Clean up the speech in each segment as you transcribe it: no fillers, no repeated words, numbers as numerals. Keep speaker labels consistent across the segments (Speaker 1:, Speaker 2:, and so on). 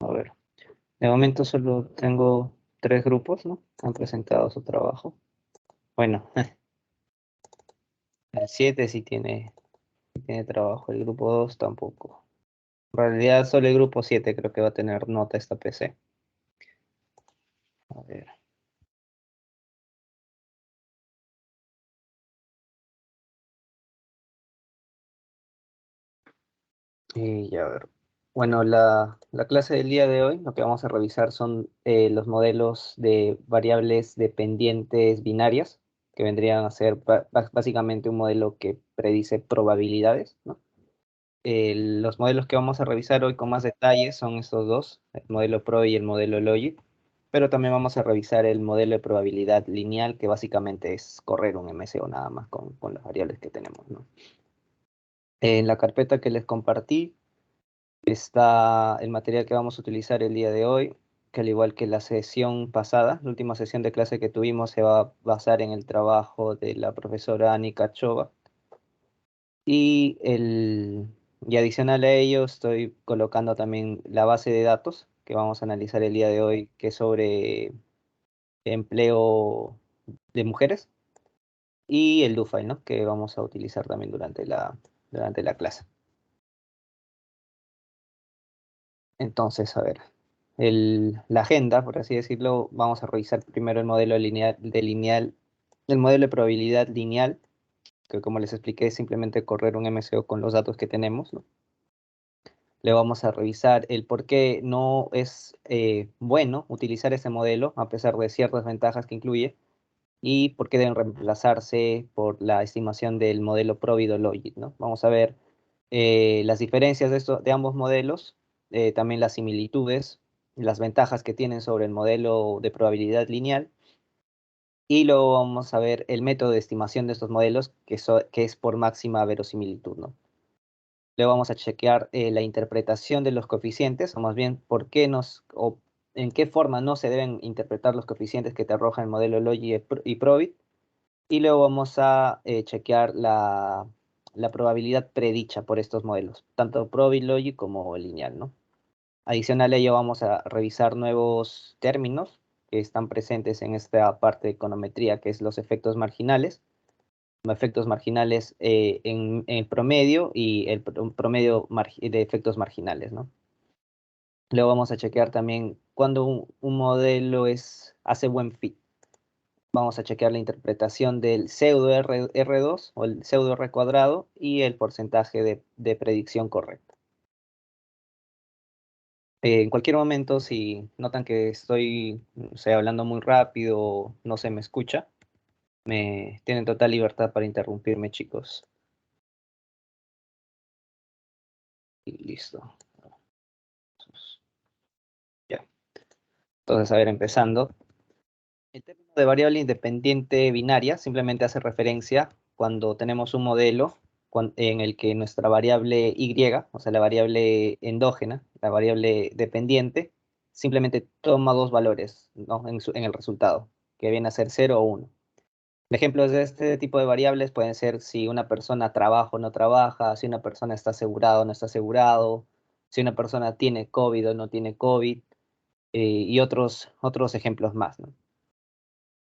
Speaker 1: A ver, de momento solo tengo 3 grupos, ¿no? Han presentado su trabajo. Bueno, el 7 sí tiene trabajo, el grupo 2 tampoco. En realidad solo el grupo 7 creo que va a tener nota esta PC. A ver. Y ya a ver. Bueno, la clase del día de hoy, lo que vamos a revisar son los modelos de variables dependientes binarias, que vendrían a ser básicamente un modelo que predice probabilidades, ¿no? Los modelos que vamos a revisar hoy con más detalles son estos dos, el modelo Pro y el modelo Logic, pero también vamos a revisar el modelo de probabilidad lineal, que básicamente es correr un MCO nada más con las variables que tenemos, ¿no? En la carpeta que les compartí está el material que vamos a utilizar el día de hoy, que al igual que la sesión pasada, la última sesión de clase que tuvimos se va a basar en el trabajo de la profesora Anika Chova. Y adicional a ello estoy colocando también la base de datos que vamos a analizar el día de hoy, que es sobre empleo de mujeres, y el DoFile, ¿no? Que vamos a utilizar también durante la clase. Entonces, a ver, la agenda, por así decirlo, vamos a revisar primero el modelo el modelo de probabilidad lineal, que como les expliqué es simplemente correr un MCO con los datos que tenemos, ¿no? Le vamos a revisar el por qué no es bueno utilizar ese modelo, a pesar de ciertas ventajas que incluye, y por qué deben reemplazarse por la estimación del modelo Probidologic, ¿no? Vamos a ver las diferencias de ambos modelos, también las similitudes, las ventajas que tienen sobre el modelo de probabilidad lineal, y luego vamos a ver el método de estimación de estos modelos, que es por máxima verosimilitud, ¿no? Luego vamos a chequear la interpretación de los coeficientes, o más bien o en qué forma no se deben interpretar los coeficientes que te arroja el modelo Logi y Probit. Y luego vamos a chequear la probabilidad predicha por estos modelos, tanto Probit, Logi como lineal, ¿no? Adicional a ello vamos a revisar nuevos términos que están presentes en esta parte de econometría, que es los efectos marginales en promedio y un promedio de efectos marginales, ¿no? Luego vamos a chequear también cuando un modelo hace buen fit. Vamos a chequear la interpretación del pseudo R2 o el pseudo R cuadrado y el porcentaje de predicción correcta. En cualquier momento, si notan que estoy, no sé, hablando muy rápido o no se me escucha, tienen total libertad para interrumpirme, chicos. Y listo. Ya. Entonces, a ver, empezando. El término de variable independiente binaria simplemente hace referencia cuando tenemos un modelo en el que nuestra variable y, o sea, la variable endógena, la variable dependiente, simplemente toma dos valores, ¿no? En el resultado, que viene a ser 0 o 1. Ejemplos de este tipo de variables pueden ser si una persona trabaja o no trabaja, si una persona está asegurado o no está asegurado, si una persona tiene COVID o no tiene COVID, y otros ejemplos más, ¿no?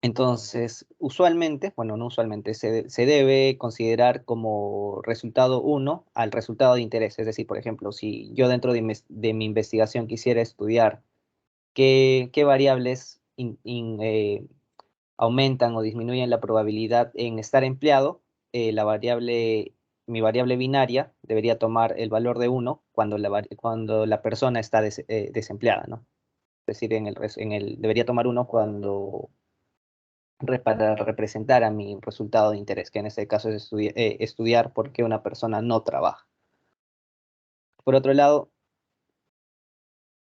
Speaker 1: Entonces, usualmente, bueno, no usualmente, se debe considerar como resultado uno al resultado de interés. Es decir, por ejemplo, si yo dentro de mi investigación quisiera estudiar qué variables aumentan o disminuyen la probabilidad en estar empleado, mi variable binaria debería tomar el valor de uno cuando la persona está desempleada, ¿no? Es decir, debería tomar uno para representar a mi resultado de interés, que en este caso es estudiar por qué una persona no trabaja. Por otro lado,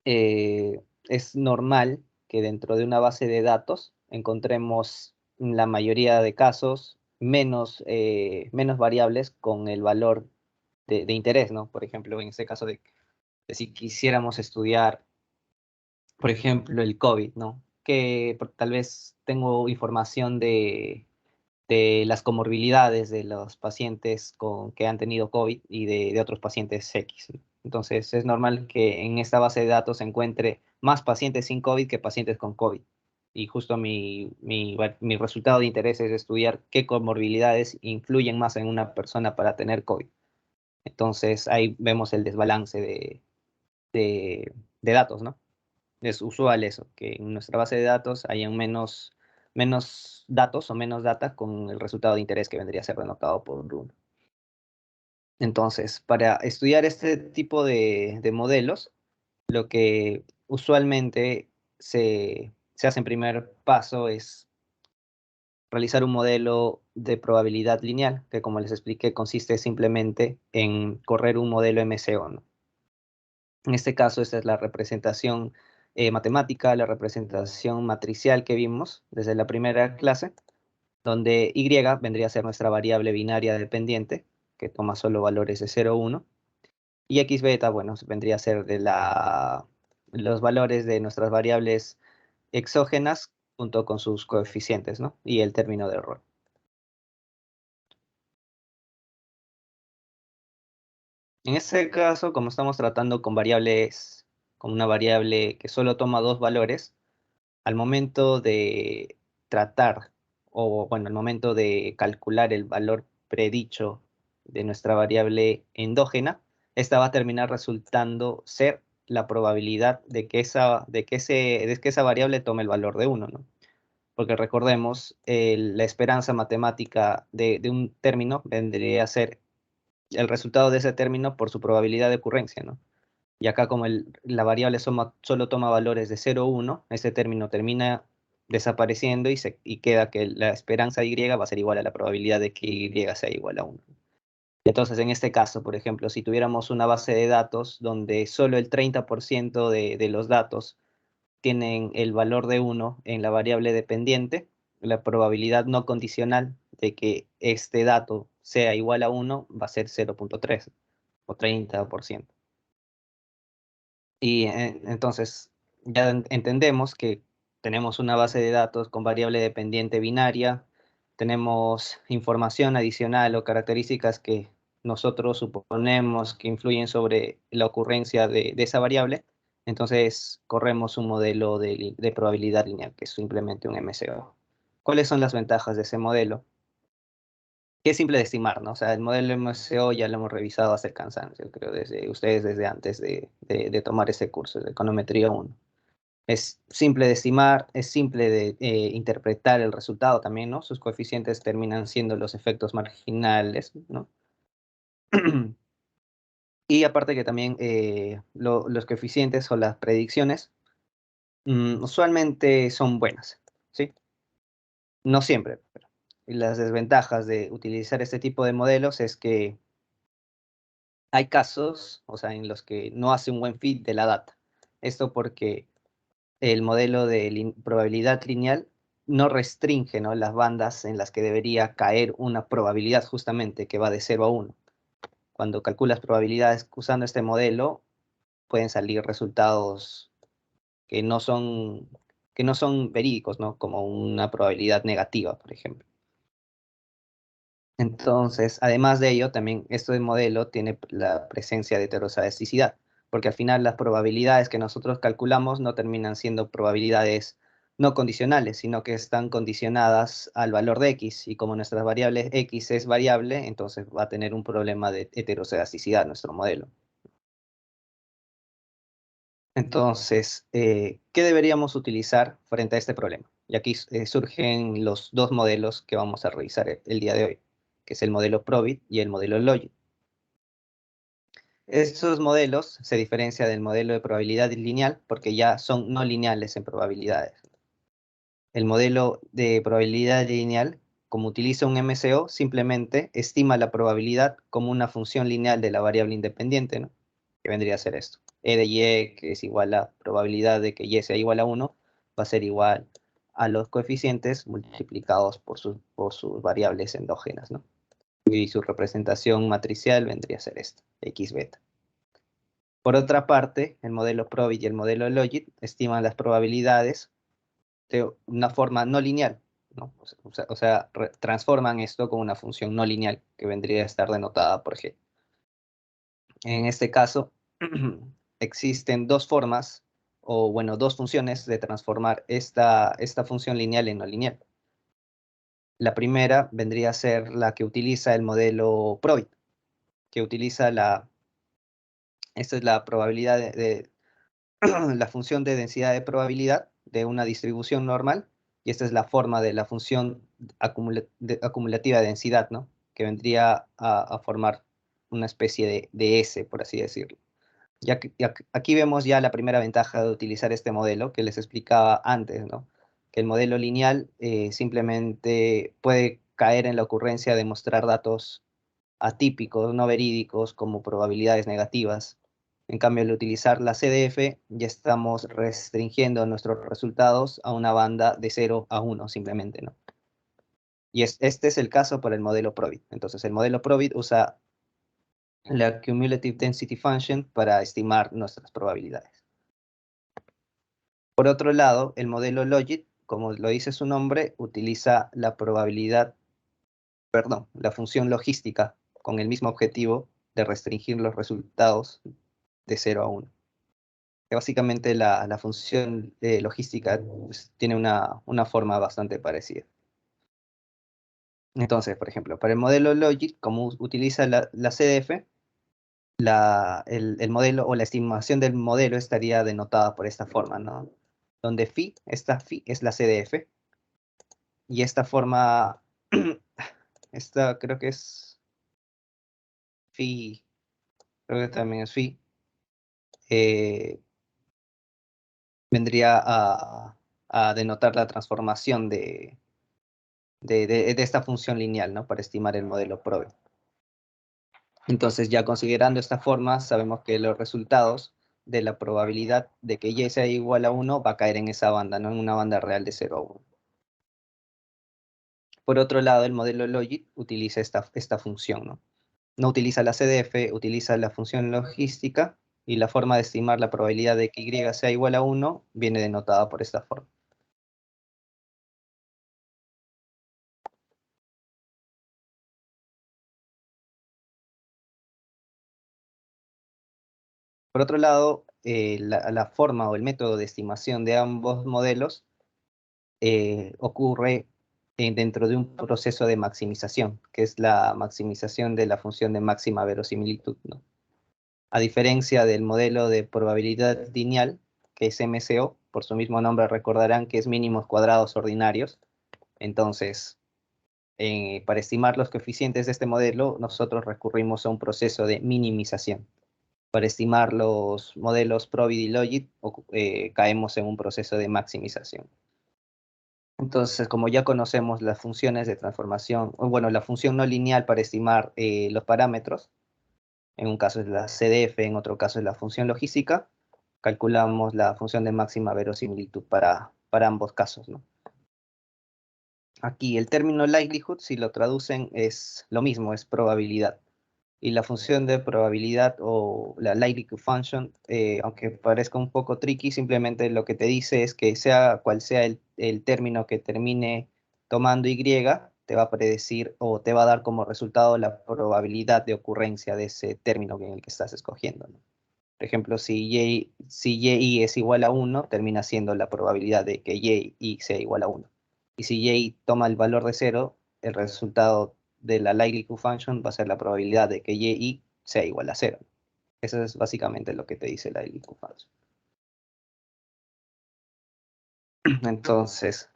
Speaker 1: es normal que dentro de una base de datos encontremos en la mayoría de casos menos variables con el valor de interés, ¿no? Por ejemplo, en este caso de si quisiéramos estudiar, por ejemplo, el COVID, ¿no? Tal vez tengo información de las comorbilidades de los pacientes que han tenido COVID y de otros pacientes X, ¿no? Entonces es normal que en esta base de datos se encuentre más pacientes sin COVID que pacientes con COVID. Y justo mi resultado de interés es estudiar qué comorbilidades influyen más en una persona para tener COVID. Entonces ahí vemos el desbalance de datos, ¿no? Es usual eso, que en nuestra base de datos hayan menos datos o menos data con el resultado de interés que vendría a ser denotado por uno. Entonces, para estudiar este tipo de modelos, lo que usualmente se hace en primer paso es realizar un modelo de probabilidad lineal, que como les expliqué, consiste simplemente en correr un modelo MCO, ¿no? En este caso, esta es la representación matemática, la representación matricial que vimos desde la primera clase, donde Y vendría a ser nuestra variable binaria dependiente, que toma solo valores de 0, 1, y X beta, bueno, vendría a ser los valores de nuestras variables exógenas junto con sus coeficientes, ¿no? Y el término de error. En este caso, como estamos tratando con con una variable que solo toma dos valores, al momento de tratar, o bueno, al momento de calcular el valor predicho de nuestra variable endógena, esta va a terminar resultando ser la probabilidad de que esa variable tome el valor de 1, ¿no? Porque recordemos, la esperanza matemática de un término vendría a ser el resultado de ese término por su probabilidad de ocurrencia, ¿no? Y acá como la variable solo toma valores de 0, 1, ese término termina desapareciendo y queda que la esperanza Y va a ser igual a la probabilidad de que Y sea igual a 1. Entonces, en este caso, por ejemplo, si tuviéramos una base de datos donde solo el 30% de los datos tienen el valor de 1 en la variable dependiente, la probabilidad no condicional de que este dato sea igual a 1 va a ser 0,3 o 30%. Y entonces ya entendemos que tenemos una base de datos con variable dependiente binaria, tenemos información adicional o características que nosotros suponemos que influyen sobre la ocurrencia de esa variable. Entonces corremos un modelo de probabilidad lineal, que es simplemente un MCO. ¿Cuáles son las ventajas de ese modelo? Que es simple de estimar, ¿no? O sea, el modelo MCO ya lo hemos revisado hasta el cansancio, creo, desde antes de tomar ese curso de econometría 1. Es simple de estimar, es simple de interpretar el resultado también, ¿no? Sus coeficientes terminan siendo los efectos marginales, ¿no? Y aparte que también los coeficientes o las predicciones usualmente son buenas, ¿sí? No siempre, pero las desventajas de utilizar este tipo de modelos es que hay casos, o sea, en los que no hace un buen fit de la data. Esto porque el modelo de probabilidad lineal no restringe, ¿no?, las bandas en las que debería caer una probabilidad justamente que va de 0 a 1. Cuando calculas probabilidades usando este modelo, pueden salir resultados que que no son verídicos, ¿no? Como una probabilidad negativa, por ejemplo. Entonces, además de ello, también este modelo tiene la presencia de heterozadisticidad, porque al final las probabilidades que nosotros calculamos no terminan siendo probabilidades no condicionales, sino que están condicionadas al valor de x, y como nuestra variable x es variable, entonces va a tener un problema de heterozadisticidad nuestro modelo. Entonces, ¿qué deberíamos utilizar frente a este problema? Y aquí surgen los dos modelos que vamos a revisar el día de hoy, que es el modelo Probit y el modelo Logit. Estos modelos se diferencian del modelo de probabilidad lineal porque ya son no lineales en probabilidades. El modelo de probabilidad lineal, como utiliza un MCO, simplemente estima la probabilidad como una función lineal de la variable independiente, ¿no? Que vendría a ser esto. E de Y, que es igual a probabilidad de que Y sea igual a 1, va a ser igual a los coeficientes multiplicados por sus variables endógenas, ¿no? Y su representación matricial vendría a ser esta, X beta. Por otra parte, el modelo Probit y el modelo Logit estiman las probabilidades de una forma no lineal, ¿no? O sea, transforman esto con una función no lineal que vendría a estar denotada por G. En este caso, existen dos formas, o bueno, dos funciones de transformar esta función lineal en no lineal. La primera vendría a ser la que utiliza el modelo Probit, que utiliza esta es la probabilidad la función de densidad de probabilidad de una distribución normal, y esta es la forma de la función acumulativa de densidad, ¿no? Que vendría a formar una especie de S, por así decirlo. Aquí vemos ya la primera ventaja de utilizar este modelo que les explicaba antes, ¿no? Que el modelo lineal simplemente puede caer en la ocurrencia de mostrar datos atípicos, no verídicos, como probabilidades negativas. En cambio, al utilizar la CDF, ya estamos restringiendo nuestros resultados a una banda de 0 a 1, simplemente, ¿no? Y este es el caso para el modelo Probit. Entonces, el modelo Probit usa la Cumulative Density Function para estimar nuestras probabilidades. Por otro lado, el modelo Logit, como lo dice su nombre, utiliza la probabilidad, perdón, la función logística con el mismo objetivo de restringir los resultados de 0 a 1. Básicamente la función logística pues, tiene una forma bastante parecida. Entonces, por ejemplo, para el modelo Logit, como utiliza la CDF, el modelo o la estimación del modelo estaría denotada por esta forma, ¿no? Donde esta phi es la CDF, y esta forma, esta creo que es phi, creo que también es phi, eh, vendría a denotar la transformación de esta función lineal, ¿no? Para estimar el modelo Probit. Entonces, ya considerando esta forma, sabemos que los resultados de la probabilidad de que y sea igual a 1 va a caer en esa banda, no en una banda real de 0 a 1. Por otro lado, el modelo Logit utiliza esta función, ¿no? No utiliza la CDF, utiliza la función logística, y la forma de estimar la probabilidad de que y sea igual a 1 viene denotada por esta forma. Por otro lado, la forma o el método de estimación de ambos modelos ocurre dentro de un proceso de maximización, que es la maximización de la función de máxima verosimilitud, ¿no? A diferencia del modelo de probabilidad lineal, que es MCO, por su mismo nombre recordarán que es mínimos cuadrados ordinarios. Entonces, para estimar los coeficientes de este modelo, nosotros recurrimos a un proceso de minimización. Para estimar los modelos Probit y Logit, caemos en un proceso de maximización. Entonces, como ya conocemos las funciones de transformación, bueno, la función no lineal para estimar los parámetros, en un caso es la CDF, en otro caso es la función logística, calculamos la función de máxima verosimilitud para ambos casos, ¿no? Aquí el término likelihood, si lo traducen, es lo mismo, es probabilidad. Y la función de probabilidad o la likelihood function, aunque parezca un poco tricky, simplemente lo que te dice es que sea cual sea el término que termine tomando y, te va a predecir o te va a dar como resultado la probabilidad de ocurrencia de ese término en el que estás escogiendo, ¿no? Por ejemplo, si y es igual a 1, termina siendo la probabilidad de que y sea igual a 1. Y si y toma el valor de 0, el resultado de la likelihood function va a ser la probabilidad de que y sea igual a 0. Eso es básicamente lo que te dice la likelihood function. Entonces,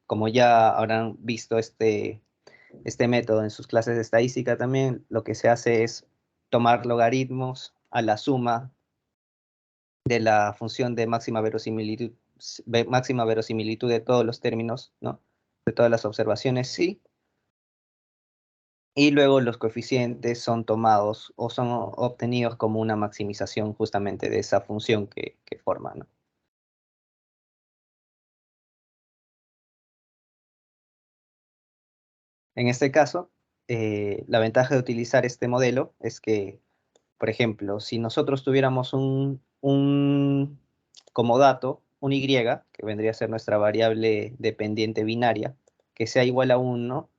Speaker 1: como ya habrán visto este método en sus clases de estadística también, lo que se hace es tomar logaritmos a la suma de la función de máxima verosimilitud de todos los términos, ¿no? De todas las observaciones, sí. Y luego los coeficientes son tomados o son obtenidos como una maximización justamente de esa función que forma, ¿no? En este caso, la ventaja de utilizar este modelo es que, por ejemplo, si nosotros tuviéramos como dato un y, que vendría a ser nuestra variable dependiente binaria, que sea igual a 1,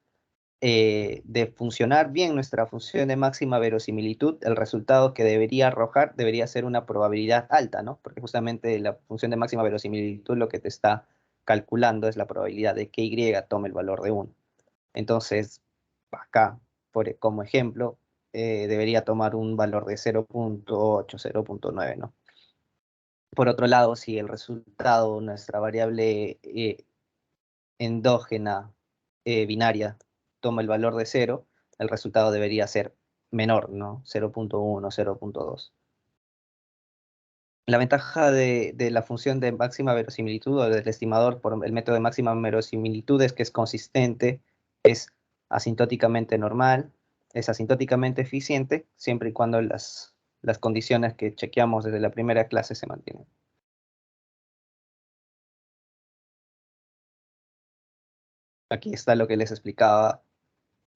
Speaker 1: de funcionar bien nuestra función de máxima verosimilitud, el resultado que debería arrojar debería ser una probabilidad alta, ¿no? Porque justamente la función de máxima verosimilitud lo que te está calculando es la probabilidad de que Y tome el valor de 1. Entonces, acá, como ejemplo, debería tomar un valor de 0.8, 0.9, ¿no? Por otro lado, si el resultado, nuestra variable endógena binaria, toma el valor de 0, el resultado debería ser menor, ¿no? 0.1, 0.2. La ventaja de la función de máxima verosimilitud o del estimador por el método de máxima verosimilitud es que es consistente, es asintóticamente normal, es asintóticamente eficiente, siempre y cuando las condiciones que chequeamos desde la primera clase se mantienen. Aquí está lo que les explicaba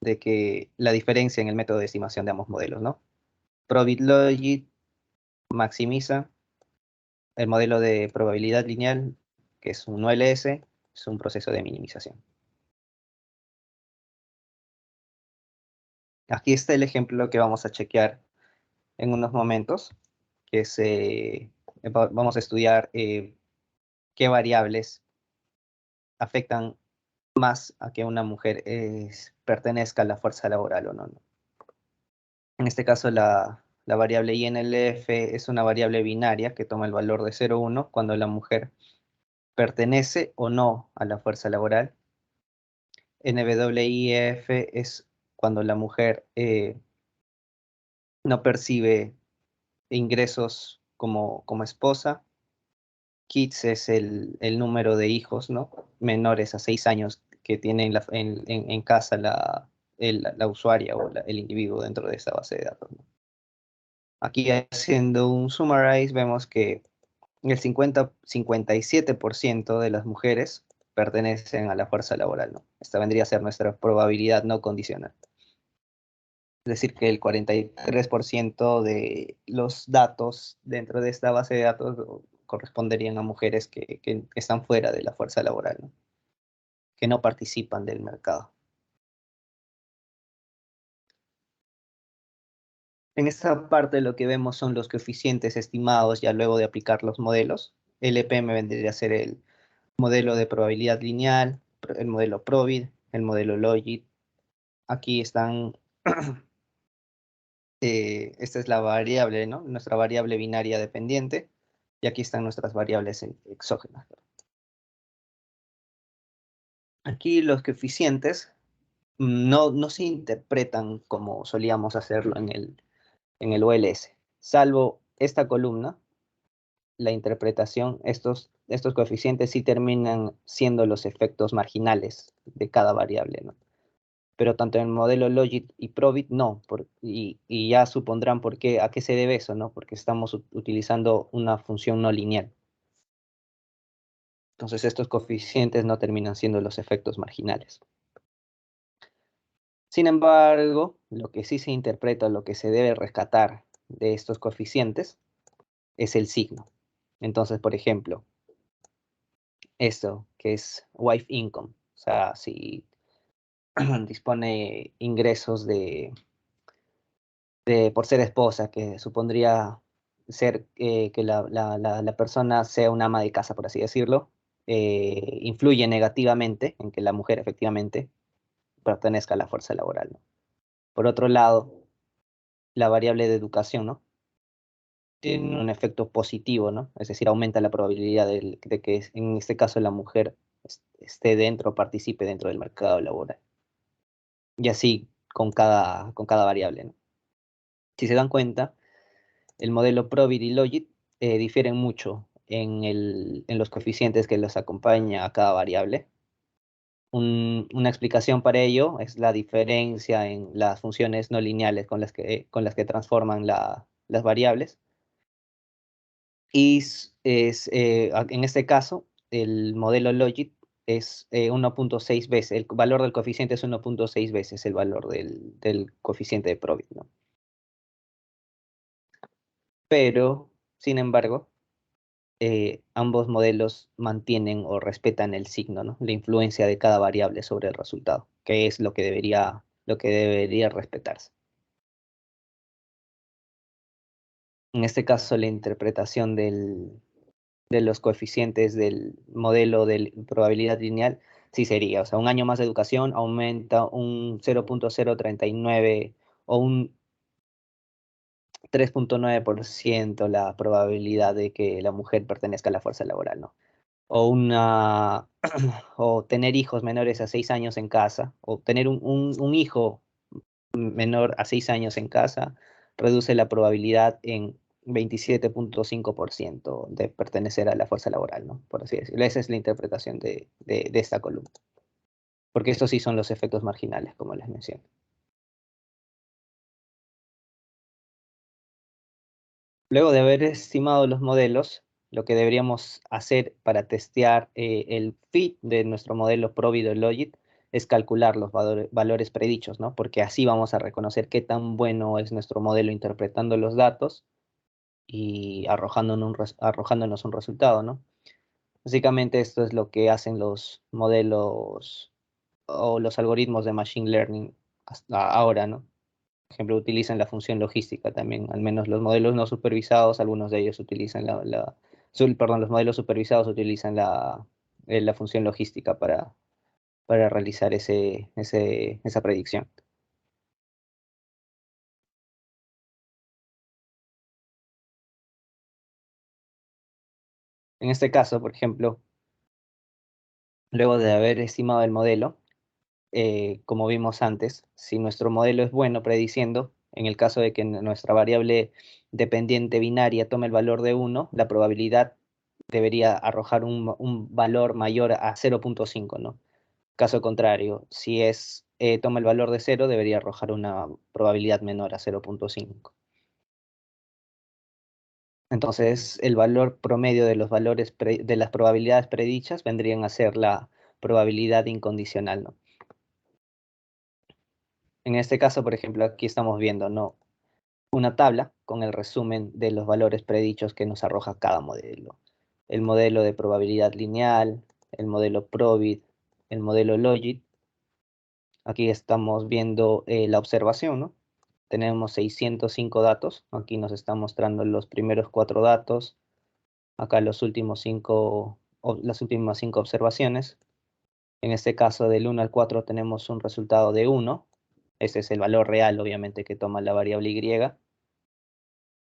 Speaker 1: de que la diferencia en el método de estimación de ambos modelos, ¿no? ProbitLogit maximiza el modelo de probabilidad lineal, que es un OLS, es un proceso de minimización. Aquí está el ejemplo que vamos a chequear en unos momentos, que vamos a estudiar qué variables afectan más a que una mujer pertenezca a la fuerza laboral o no, ¿no? En este caso, la variable INLF es una variable binaria que toma el valor de 0,1 cuando la mujer pertenece o no a la fuerza laboral. NWIF es cuando la mujer no percibe ingresos como esposa. Kids es el número de hijos, ¿no? Menores a 6 años que tiene en casa la usuaria o el individuo dentro de esta base de datos, ¿no? Aquí haciendo un summarize vemos que el 57% de las mujeres pertenecen a la fuerza laboral, ¿no? Esta vendría a ser nuestra probabilidad no condicional. Es decir, que el 43% de los datos dentro de esta base de datos corresponderían a mujeres que están fuera de la fuerza laboral, ¿no? Que no participan del mercado. En esta parte lo que vemos son los coeficientes estimados ya luego de aplicar los modelos. LPM vendría a ser el modelo de probabilidad lineal, el modelo Probit, el modelo Logit. Aquí están, esta es la variable, ¿no? Nuestra variable binaria dependiente. Y aquí están nuestras variables exógenas. Aquí los coeficientes no se interpretan como solíamos hacerlo en el OLS, salvo esta columna, la interpretación, estos coeficientes sí terminan siendo los efectos marginales de cada variable, ¿no? Pero tanto en el modelo Logit y Probit no, y ya supondrán a qué se debe eso, ¿no? Porque estamos utilizando una función no lineal. Entonces estos coeficientes no terminan siendo los efectos marginales. Sin embargo, lo que sí se interpreta, lo que se debe rescatar de estos coeficientes es el signo. Entonces, por ejemplo, esto que es wife income, o sea, si dispone ingresos por ser esposa, que supondría ser que la persona sea una ama de casa, por así decirlo, influye negativamente en que la mujer efectivamente pertenezca a la fuerza laboral, ¿no? Por otro lado, la variable de educación, ¿no? Tiene un efecto positivo, ¿no? Es decir, aumenta la probabilidad de que en este caso la mujer esté dentro, participe dentro del mercado laboral. Y así con cada variable, ¿no? Si se dan cuenta, el modelo Probit y Logit difieren mucho en los coeficientes que los acompaña a cada variable. Una explicación para ello es la diferencia en las funciones no lineales con las que transforman las variables. Y en este caso, el modelo Logit es 1.6 veces, el valor del coeficiente es 1.6 veces el valor del coeficiente de Probit, ¿no? Pero, sin embargo, ambos modelos mantienen o respetan el signo, ¿no? La influencia de cada variable sobre el resultado, que es lo que debería respetarse. En este caso, la interpretación de los coeficientes del modelo de probabilidad lineal sí sería, o sea, un año más de educación aumenta un 0.039 o un 3.9% la probabilidad de que la mujer pertenezca a la fuerza laboral, ¿no? O o tener hijos menores a 6 años en casa, o tener un hijo menor a 6 años en casa, reduce la probabilidad en 27.5% de pertenecer a la fuerza laboral, ¿no? Por así decirlo. Esa es la interpretación de esta columna. Porque estos sí son los efectos marginales, como les mencioné. Luego de haber estimado los modelos, lo que deberíamos hacer para testear el fit de nuestro modelo Provid Logit es calcular los valores predichos, ¿no? Porque así vamos a reconocer qué tan bueno es nuestro modelo interpretando los datos y arrojándonos un resultado, ¿no? Básicamente esto es lo que hacen los modelos o los algoritmos de Machine Learning hasta ahora, ¿no? Por ejemplo, utilizan la función logística también, al menos los modelos no supervisados, algunos de ellos utilizan perdón, los modelos supervisados utilizan la función logística para realizar esa predicción. En este caso, por ejemplo, luego de haber estimado el modelo, como vimos antes, si nuestro modelo es bueno prediciendo, en el caso de que nuestra variable dependiente binaria tome el valor de 1, la probabilidad debería arrojar un valor mayor a 0.5, ¿no? Caso contrario, si toma el valor de 0, debería arrojar una probabilidad menor a 0.5. Entonces, el valor promedio de los valores de las probabilidades predichas vendrían a ser la probabilidad incondicional, ¿no? En este caso, por ejemplo, aquí estamos viendo, ¿no? Una tabla con el resumen de los valores predichos que nos arroja cada modelo. El modelo de probabilidad lineal, el modelo Probit, el modelo Logit. Aquí estamos viendo la observación, ¿no? Tenemos 605 datos. Aquí nos está mostrando los primeros 4 datos. Acá las últimas 5 observaciones. En este caso, del 1 al 4 tenemos un resultado de 1. Este es el valor real, obviamente, que toma la variable Y.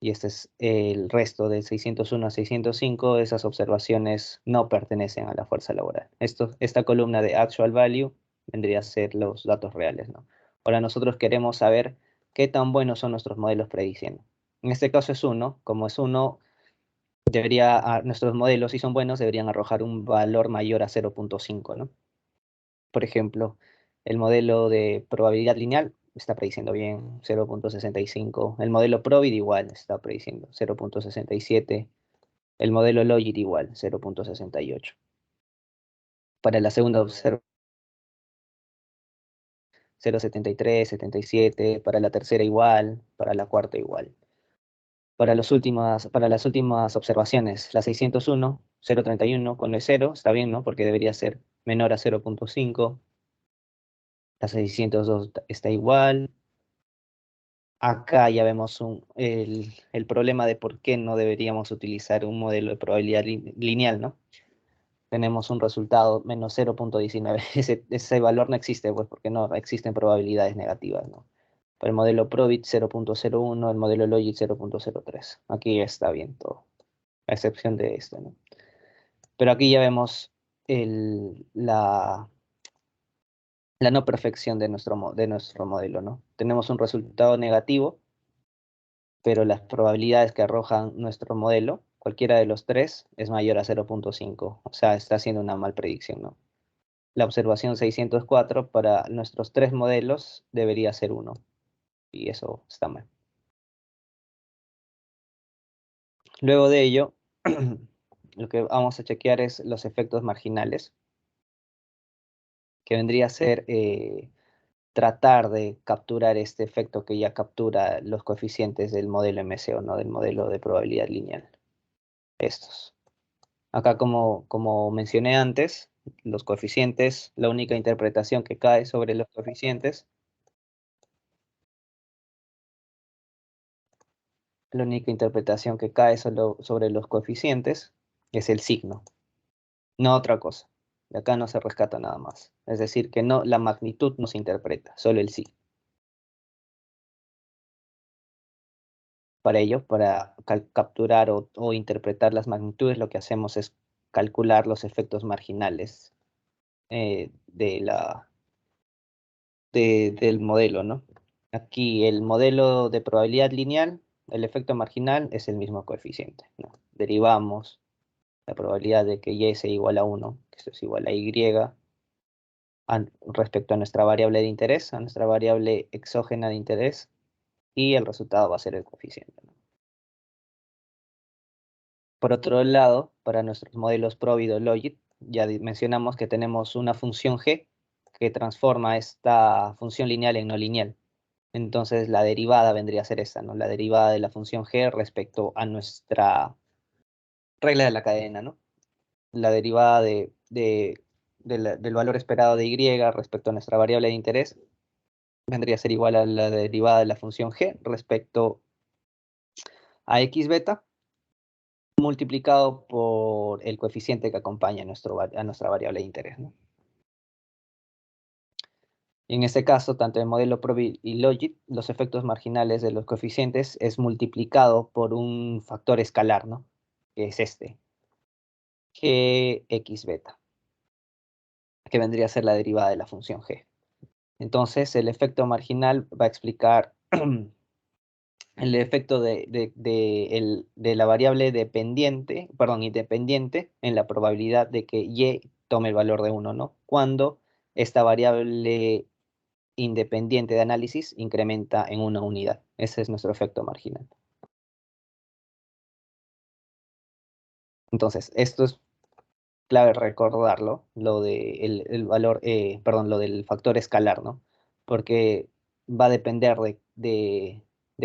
Speaker 1: Y este es el resto de 601 a 605. Esas observaciones no pertenecen a la fuerza laboral. Esta columna de actual value vendría a ser los datos reales, ¿no? Ahora nosotros queremos saber qué tan buenos son nuestros modelos prediciendo. En este caso es 1. Como es 1, nuestros modelos, si son buenos, deberían arrojar un valor mayor a 0.5, ¿no? Por ejemplo, el modelo de probabilidad lineal está prediciendo bien 0.65. El modelo Probit igual está prediciendo 0.67. El modelo Logit igual 0.68. Para la segunda observación 0.73, 77. Para la tercera igual. Para la cuarta igual. Para las últimas observaciones, la 601, 0.31 con el 0, está bien, ¿no? Porque debería ser menor a 0.5. La 602 está igual. Acá ya vemos el problema de por qué no deberíamos utilizar un modelo de probabilidad lineal, ¿no? Tenemos un resultado menos 0.19. Ese valor no existe, pues, porque no existen probabilidades negativas, ¿no? Para el modelo Probit 0.01, el modelo Logit 0.03. Aquí está bien todo, a excepción de este, ¿no? Pero aquí ya vemos la no perfección de nuestro modelo, ¿no? Tenemos un resultado negativo, pero las probabilidades que arrojan nuestro modelo, cualquiera de los tres, es mayor a 0.5. O sea, está haciendo una mal predicción, ¿no? La observación 604 para nuestros tres modelos debería ser 1, y eso está mal. Luego de ello, lo que vamos a chequear es los efectos marginales, que vendría a ser tratar de capturar este efecto que ya captura los coeficientes del modelo MCO, ¿no? Del modelo de probabilidad lineal. Estos. Acá, como mencioné antes, los coeficientes, la única interpretación que cae sobre los coeficientes, la única interpretación que cae sobre los coeficientes es el signo, no otra cosa. De acá no se rescata nada más. Es decir, que no, la magnitud no se interpreta, solo el signo. Para ello, para capturar o interpretar las magnitudes, lo que hacemos es calcular los efectos marginales del modelo, ¿no? Aquí el modelo de probabilidad lineal, el efecto marginal es el mismo coeficiente, ¿no? Derivamos la probabilidad de que y sea igual a 1, que esto es igual a y, respecto a nuestra variable de interés, a nuestra variable exógena de interés, y el resultado va a ser el coeficiente, ¿no? Por otro lado, para nuestros modelos Provid o Logit, ya mencionamos que tenemos una función g que transforma esta función lineal en no lineal. Entonces la derivada vendría a ser esta, ¿no? La derivada de la función g respecto a nuestra regla de la cadena, ¿no? La derivada del valor esperado de y respecto a nuestra variable de interés vendría a ser igual a la derivada de la función g respecto a x beta multiplicado por el coeficiente que acompaña a nuestra variable de interés, ¿no? En este caso, tanto en modelo Provid y Logit, los efectos marginales de los coeficientes es multiplicado por un factor escalar, ¿no? Que es este, gx beta, que vendría a ser la derivada de la función g. Entonces, el efecto marginal va a explicar el efecto de la variable dependiente, perdón, independiente en la probabilidad de que y tome el valor de 1, ¿no? Cuando esta variable independiente de análisis incrementa en una unidad. Ese es nuestro efecto marginal. Entonces, esto es clave recordarlo, lo de el valor, perdón, lo del factor escalar, ¿no? Porque va a depender de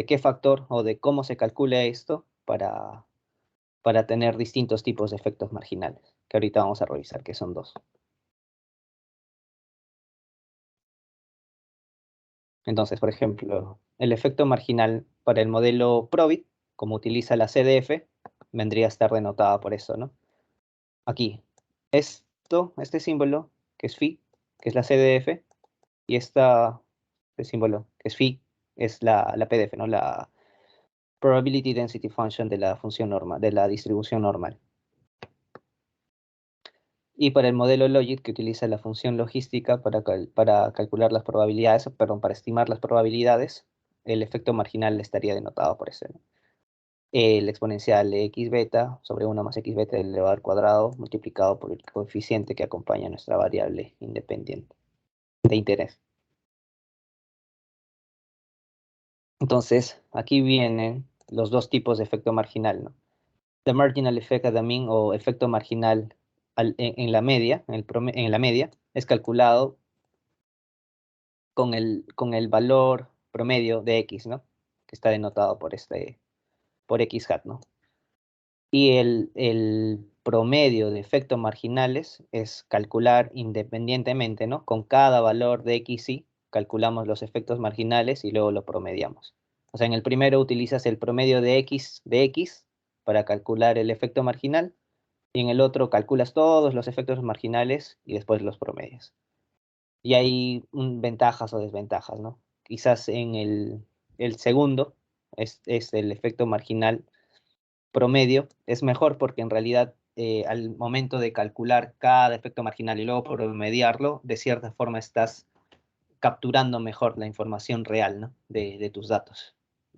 Speaker 1: qué factor o de cómo se calcula esto para tener distintos tipos de efectos marginales, que ahorita vamos a revisar, que son dos. Entonces, por ejemplo, el efecto marginal para el modelo Probit, como utiliza la CDF, vendría a estar denotada por eso, ¿no? Aquí, este símbolo, que es phi, que es la CDF, y este símbolo, que es phi, es la PDF, ¿no? La Probability Density Function de la función normal, de la distribución normal. Y para el modelo Logit, que utiliza la función logística para calcular las probabilidades, perdón, para estimar las probabilidades, el efecto marginal estaría denotado por ese, ¿no? El exponencial de x beta sobre 1 más x beta elevado al cuadrado multiplicado por el coeficiente que acompaña a nuestra variable independiente de interés. Entonces, aquí vienen los dos tipos de efecto marginal, ¿no? The marginal effect at the mean, o efecto marginal en la media, en la media, es calculado con el valor promedio de x, ¿no? Que está denotado por x hat, ¿no? Y el promedio de efectos marginales es calcular independientemente, ¿no? Con cada valor de xy, calculamos los efectos marginales y luego lo promediamos. O sea, en el primero utilizas el promedio de x para calcular el efecto marginal, y en el otro calculas todos los efectos marginales y después los promedias. Y hay ventajas o desventajas, ¿no? Quizás en el segundo es el efecto marginal promedio, es mejor porque en realidad al momento de calcular cada efecto marginal y luego promediarlo, de cierta forma estás capturando mejor la información real, ¿no? de tus datos.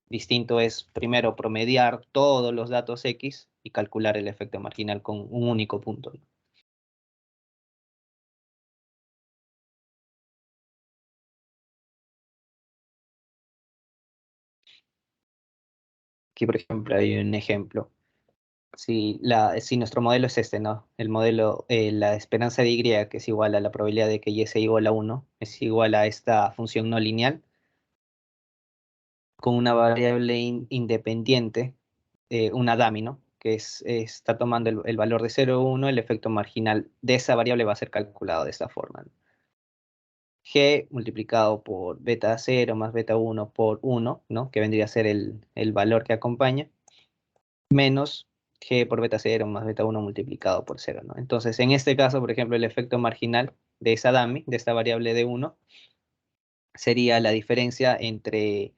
Speaker 1: Distinto es primero promediar todos los datos X y calcular el efecto marginal con un único punto, ¿no? Aquí, por ejemplo, hay un ejemplo. Si nuestro modelo es este, ¿no? El modelo, la esperanza de Y, que es igual a la probabilidad de que Y sea igual a 1, es igual a esta función no lineal, con una variable independiente, una dummy, ¿no? que está tomando el valor de 0,1, el efecto marginal de esa variable va a ser calculado de esta forma, ¿no? G multiplicado por beta 0 más beta 1 por 1, ¿no? Que vendría a ser el valor que acompaña, menos G por beta 0 más beta 1 multiplicado por 0, ¿no? Entonces, en este caso, por ejemplo, el efecto marginal de esa dummy, de esta variable de 1, sería la diferencia entre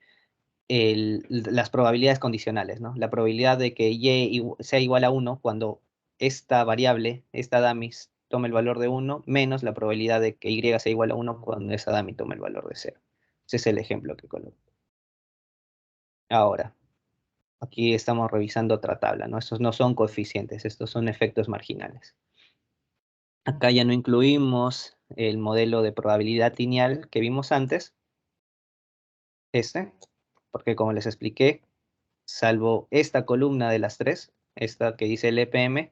Speaker 1: las probabilidades condicionales, ¿no? La probabilidad de que y sea igual a 1 cuando esta variable, esta dummy, tome el valor de 1, menos la probabilidad de que y sea igual a 1 cuando esa dummy tome el valor de 0. Ese es el ejemplo que coloco. Ahora, aquí estamos revisando otra tabla, ¿no? Estos no son coeficientes, estos son efectos marginales. Acá ya no incluimos el modelo de probabilidad lineal que vimos antes, porque como les expliqué, salvo esta columna de las tres, esta que dice el EPM,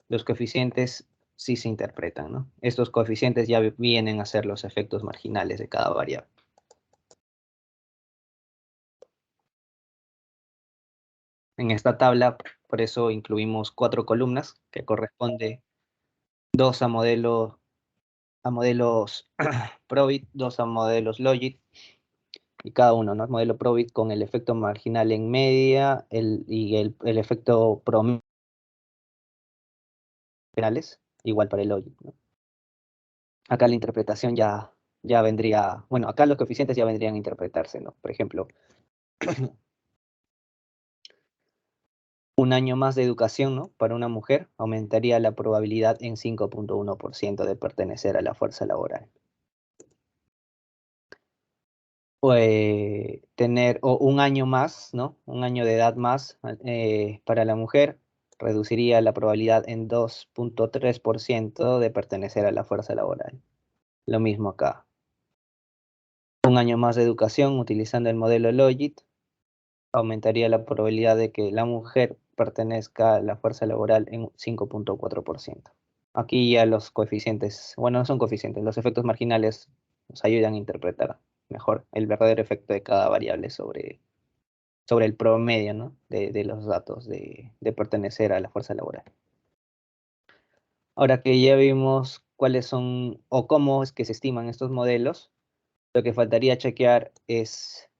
Speaker 1: los coeficientes sí se interpretan, ¿no? Estos coeficientes ya vienen a ser los efectos marginales de cada variable. En esta tabla, por eso incluimos 4 columnas, que corresponde 2 a modelos Probit, 2 a modelos Logit, y cada uno, ¿no? El modelo Probit con el efecto marginal en media y el efecto promedio igual para el Logit, ¿no? Acá la interpretación ya vendría, bueno, acá los coeficientes ya vendrían a interpretarse, ¿no? Por ejemplo, un año más de educación, ¿no? Para una mujer aumentaría la probabilidad en 5,1% de pertenecer a la fuerza laboral. Tener un año más, ¿no? Un año de edad más para la mujer reduciría la probabilidad en 2,3% de pertenecer a la fuerza laboral. Lo mismo acá. Un año más de educación utilizando el modelo Logit aumentaría la probabilidad de que la mujer pertenezca a la fuerza laboral en 5,4%. Aquí ya los coeficientes, bueno, no son coeficientes, los efectos marginales nos ayudan a interpretar mejor el verdadero efecto de cada variable sobre el promedio, ¿no? de los datos de pertenecer a la fuerza laboral. Ahora que ya vimos cuáles son o cómo es que se estiman estos modelos, lo que faltaría chequear es,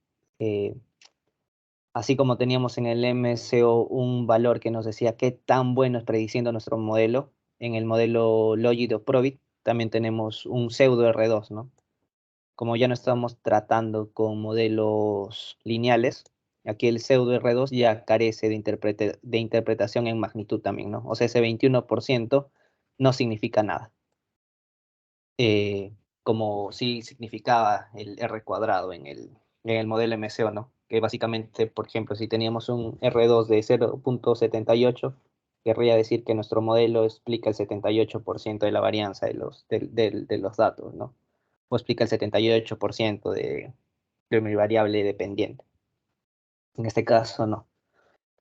Speaker 1: así como teníamos en el MCO un valor que nos decía qué tan bueno es prediciendo nuestro modelo, en el modelo Logit o Probit también tenemos un pseudo R2, ¿no? Como ya no estamos tratando con modelos lineales, aquí el pseudo R2 ya carece de interpretación en magnitud también, ¿no? O sea, ese 21% no significa nada. Como sí significaba el R cuadrado en el modelo MCO, ¿no? Que básicamente, por ejemplo, si teníamos un R2 de 0,78, querría decir que nuestro modelo explica el 78% de la varianza de los datos, ¿no? O explica el 78% de mi variable dependiente. En este caso, no.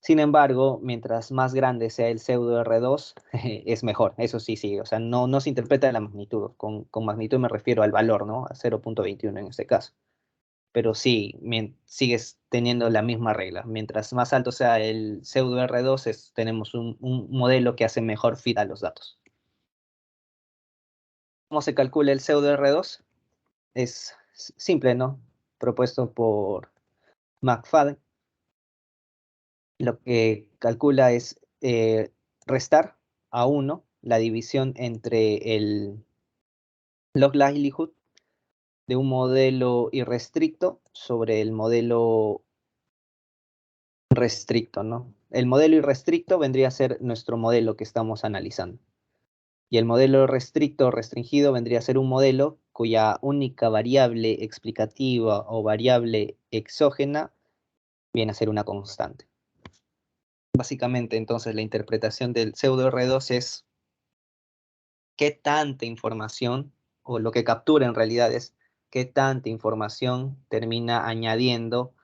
Speaker 1: Sin embargo, mientras más grande sea el pseudo R2, es mejor. Eso sí, sí. O sea, no se interpreta la magnitud. Con magnitud me refiero al valor, ¿no? A 0,21 en este caso. Pero sí, sigues teniendo la misma regla. Mientras más alto sea el pseudo R2, tenemos un modelo que hace mejor fit a los datos. ¿Cómo se calcula el pseudo R2? Es simple, ¿no? Propuesto por McFadden. Lo que calcula es restar a 1 la división entre el log likelihood de un modelo irrestricto sobre el modelo restricto, ¿no? El modelo irrestricto vendría a ser nuestro modelo que estamos analizando. Y el modelo restricto o restringido vendría a ser un modelo cuya única variable explicativa o variable exógena viene a ser una constante. Básicamente, entonces, la interpretación del pseudo R2 es qué tanta información, o lo que captura en realidad es qué tanta información termina añadiendo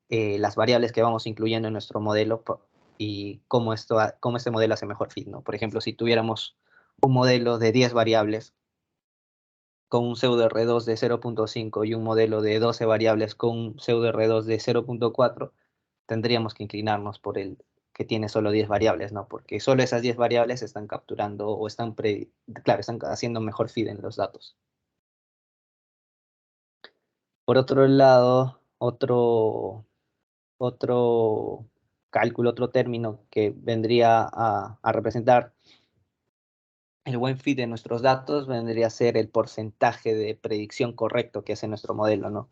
Speaker 1: las variables que vamos incluyendo en nuestro modelo y cómo este modelo hace mejor fit, ¿no? Por ejemplo, si tuviéramos un modelo de 10 variables con un pseudo R2 de 0,5 y un modelo de 12 variables con un pseudo R2 de 0,4, tendríamos que inclinarnos por el que tiene solo 10 variables, ¿no? Porque solo esas 10 variables están capturando o claro, están haciendo mejor feed en los datos. Por otro lado, otro cálculo, otro término que vendría a representar el buen fit de nuestros datos vendría a ser el porcentaje de predicción correcto que hace nuestro modelo, ¿no?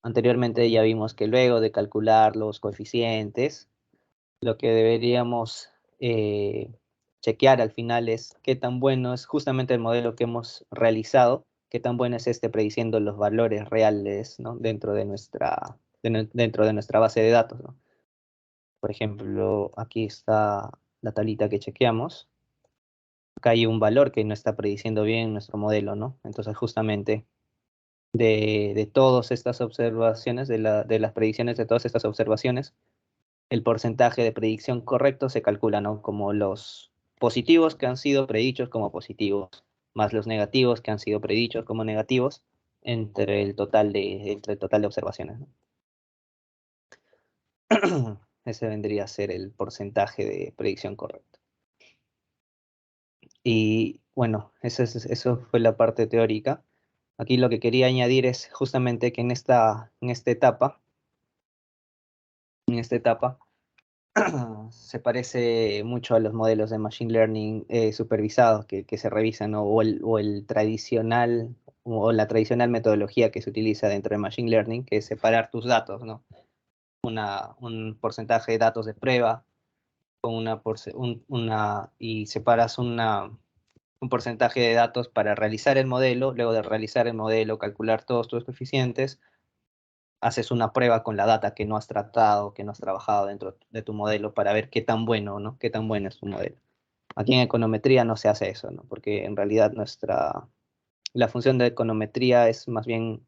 Speaker 1: Anteriormente ya vimos que luego de calcular los coeficientes, lo que deberíamos chequear al final es qué tan bueno es justamente el modelo que hemos realizado, qué tan bueno es este prediciendo los valores reales, ¿no? Dentro de nuestra base de datos, ¿no? Por ejemplo, aquí está la tablita que chequeamos. Acá hay un valor que no está prediciendo bien nuestro modelo, ¿no? Entonces, justamente de todas estas observaciones, de las predicciones de todas estas observaciones, el porcentaje de predicción correcto se calcula, ¿no? Como los positivos que han sido predichos como positivos, más los negativos que han sido predichos como negativos, entre el total de observaciones, ¿no? Ese vendría a ser el porcentaje de predicción correcto. Y bueno, eso fue la parte teórica. Aquí lo que quería añadir es justamente que en esta etapa se parece mucho a los modelos de Machine Learning supervisados que se revisan, ¿no? O el tradicional, o la tradicional metodología que se utiliza dentro de Machine Learning, que es separar tus datos, ¿no? Un porcentaje de datos de prueba con y separas un porcentaje de datos para realizar el modelo, luego de realizar el modelo, calcular todos tus coeficientes, haces una prueba con la data que no has tratado, que no has trabajado dentro de tu modelo para ver qué tan bueno, ¿no? Qué tan bueno es tu modelo. Aquí en econometría no se hace eso, ¿no? Porque en realidad la función de econometría es más bien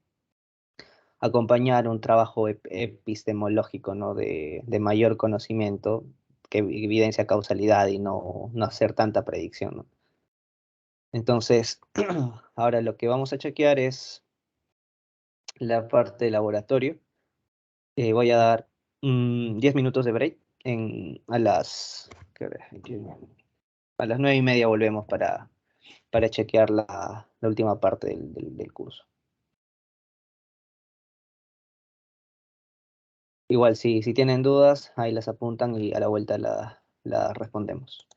Speaker 1: acompañar un trabajo epistemológico, ¿no? De mayor conocimiento que evidencia causalidad y no hacer tanta predicción, ¿no? Entonces, ahora lo que vamos a chequear es la parte de laboratorio. Voy a dar 10 minutos de break. ¿Qué hora es? A las 9:30 volvemos para chequear la última parte del curso. Igual, si tienen dudas, ahí las apuntan y a la vuelta la respondemos.